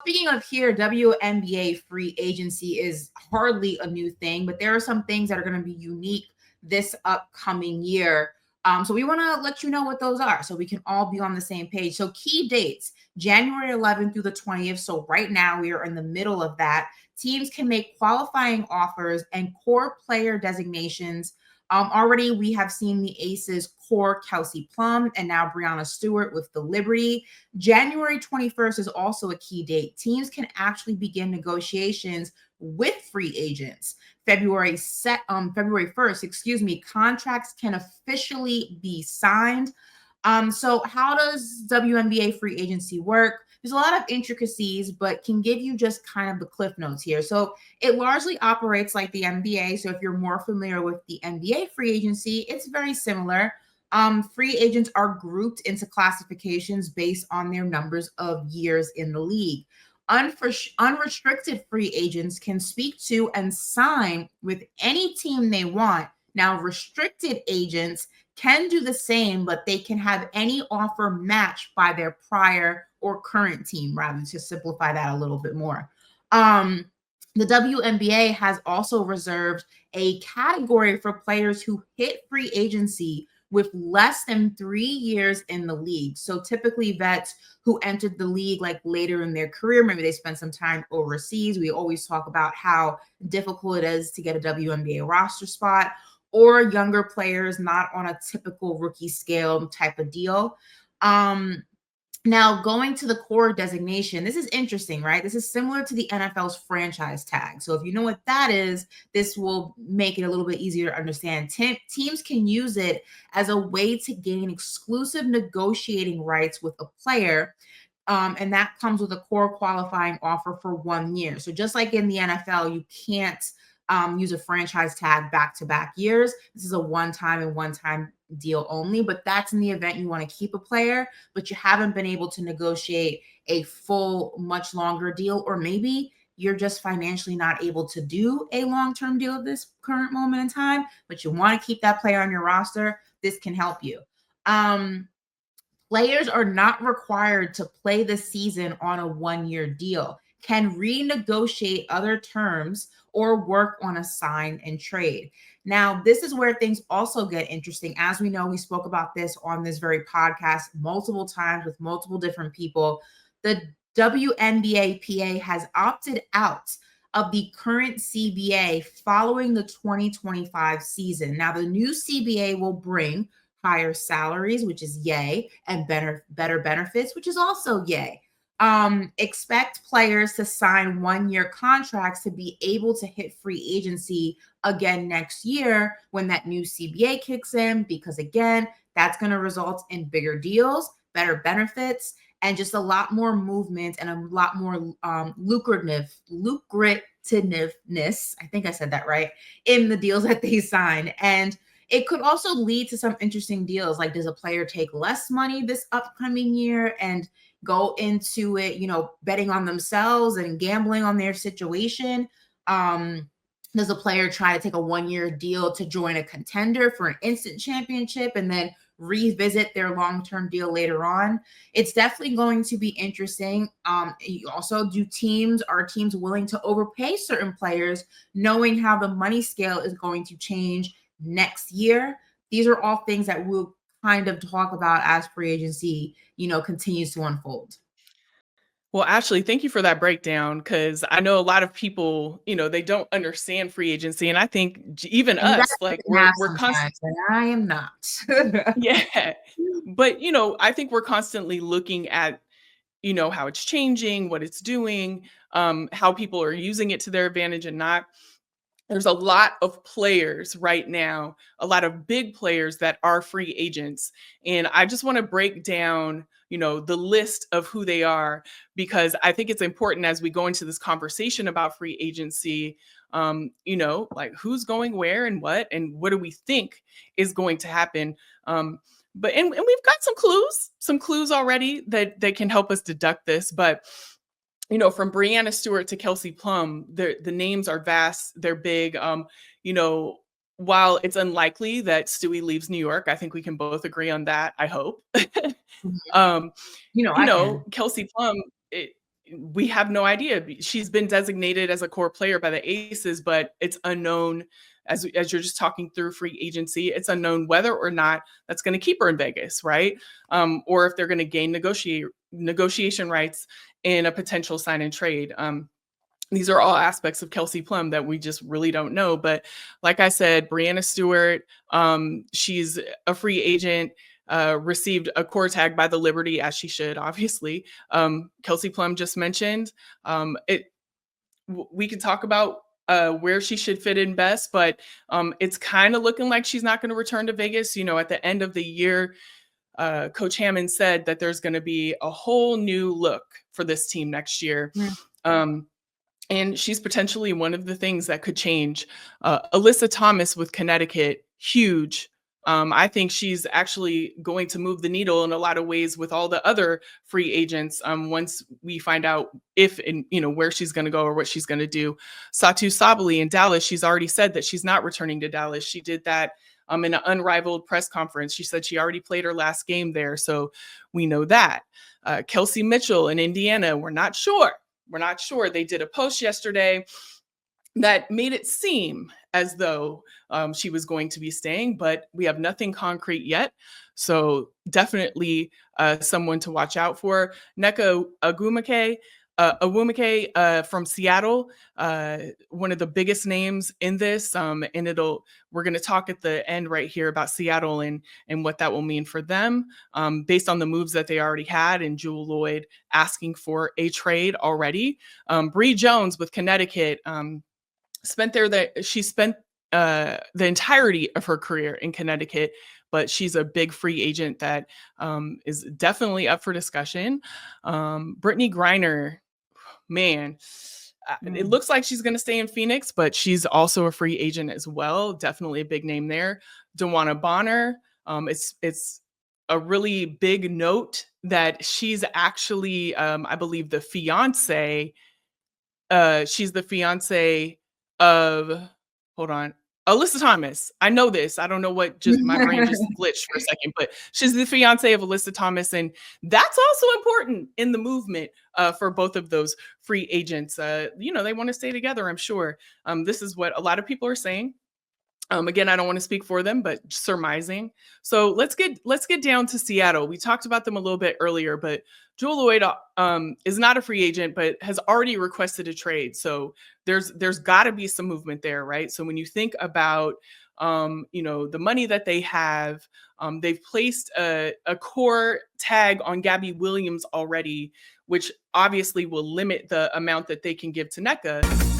Speaking of here, WNBA free agency is hardly a new thing, but there are some things that are going to be unique this upcoming year. So we want to let you know what those are so we can all be on the same page. So key dates, January 11th through the 20th. So right now we are in the middle of that. Teams can make qualifying offers and core player designations. Already we have seen the Aces core Kelsey Plum and now Brianna Stewart with the Liberty. January 21st is also a key date. Teams can actually begin negotiations with free agents. February 1st, contracts can officially be signed. So how does WNBA free agency work? There's a lot of intricacies, but can give you just kind of the cliff notes here. So it largely operates like the NBA. So if you're more familiar with the NBA free agency, it's very similar. Free agents are grouped into classifications based on their numbers of years in the league. Unrestricted free agents can speak to and sign with any team they want. Now, restricted agents can do the same, but they can have any offer matched by their prior or current team, rather, to simplify that a little bit more. The WNBA has also reserved a category for players who hit free agency with less than 3 years in the league. So typically vets who entered the league like later in their career, maybe they spent some time overseas. We always talk about how difficult it is to get a WNBA roster spot, or younger players not on a typical rookie scale type of deal. Now, going to the core designation, this is interesting, right? This is similar to the NFL's franchise tag. So if you know what that is, this will make it a little bit easier to understand. Teams can use it as a way to gain exclusive negotiating rights with a player. And that comes with a core qualifying offer for 1 year. So just like in the NFL, you can't use a franchise tag back-to-back years. This is a one-time deal only, but that's in the event you want to keep a player, but you haven't been able to negotiate a full, much longer deal, or maybe you're just financially not able to do a long-term deal at this current moment in time, but you want to keep that player on your roster. This can help you. Players are not required to play the season on a 1-year deal, can renegotiate other terms or work on a sign and trade. Now, this is where things also get interesting. As we know, we spoke about this on this very podcast multiple times with multiple different people. The WNBAPA has opted out of the current CBA following the 2025 season. Now, the new CBA will bring higher salaries, which is yay, and better benefits, which is also yay. Expect players to sign 1-year contracts to be able to hit free agency again next year when that new CBA kicks in, because again, that's going to result in bigger deals, better benefits, and just a lot more movement and a lot more lucrativeness. I think I said that right, in the deals that they sign. And it could also lead to some interesting deals. Like, does a player take less money this upcoming year and go into it, betting on themselves and gambling on their situation? Does a player try to take a 1-year deal to join a contender for an instant championship and then revisit their long-term deal later on? It's definitely going to be interesting. Also, are teams willing to overpay certain players, knowing how the money scale is going to change next year? These are all things that we'll kind of talk about as free agency, continues to unfold. Well, Ashley, thank you for that breakdown, because I know a lot of people, they don't understand free agency. And I think even And you us, guys like can have we're constant. sometimes, and I am not. Yeah. But, I think we're constantly looking at, how it's changing, what it's doing, how people are using it to their advantage and not. There's a lot of players right now, a lot of big players that are free agents. And I just want to break down, the list of who they are, because I think it's important as we go into this conversation about free agency, like who's going where and what do we think is going to happen. But we've got some clues already that can help us deduct this. But from Brianna Stewart to Kelsey Plum, the names are vast. They're big. While it's unlikely that Stewie leaves New York, I think we can both agree on that. I hope. I can. Kelsey Plum, we have no idea. She's been designated as a core player by the Aces, but it's unknown, as you're just talking through free agency, it's unknown whether or not that's going to keep her in Vegas, right? Or if they're going to gain negotiation rights in a potential sign and trade. These are all aspects of Kelsey Plum that we just really don't know. But like I said, Breanna Stewart, she's a free agent, received a core tag by the Liberty, as she should, obviously. Kelsey Plum just mentioned. We can talk about where she should fit in best, but it's kind of looking like she's not going to return to Vegas. You know, at the end of the year, Coach Hammond said that there's going to be a whole new look for this team next year. And she's potentially one of the things that could change. Alyssa Thomas with Connecticut, huge. I think she's actually going to move the needle in a lot of ways with all the other free agents. Once we find out if and where she's going to go or what she's going to do. Satu Sabali in Dallas, she's already said that she's not returning to Dallas. She did that in an unrivaled press conference. She said she already played her last game there, so we know that. Kelsey Mitchell in Indiana, we're not sure. We're not sure. They did a post yesterday that made it seem as though she was going to be staying, but we have nothing concrete yet. So definitely someone to watch out for. Nneka Agwumike from Seattle, one of the biggest names in this, and we're going to talk at the end right here about Seattle and what that will mean for them, based on the moves that they already had, and Jewell Loyd asking for a trade already. Bree Jones with Connecticut, spent the entirety of her career in Connecticut, but she's a big free agent that is definitely up for discussion. Brittany Griner, man, it looks like she's going to stay in Phoenix, but she's also a free agent as well. Definitely a big name there. DeWanna Bonner, it's a really big note that she's actually, I believe, the fiance. She's the fiance of, hold on, Alyssa Thomas. I know this. I don't know what, just my brain just glitched for a second, but she's the fiance of Alyssa Thomas. And that's also important in the movement for both of those free agents. They want to stay together, I'm sure. This is what a lot of people are saying. Again, I don't want to speak for them, but surmising. So let's get down to Seattle. We talked about them a little bit earlier, but Jewell Loyd is not a free agent, but has already requested a trade. So there's got to be some movement there, right? So when you think about the money that they have, they've placed a core tag on Gabby Williams already, which obviously will limit the amount that they can give to Nneka.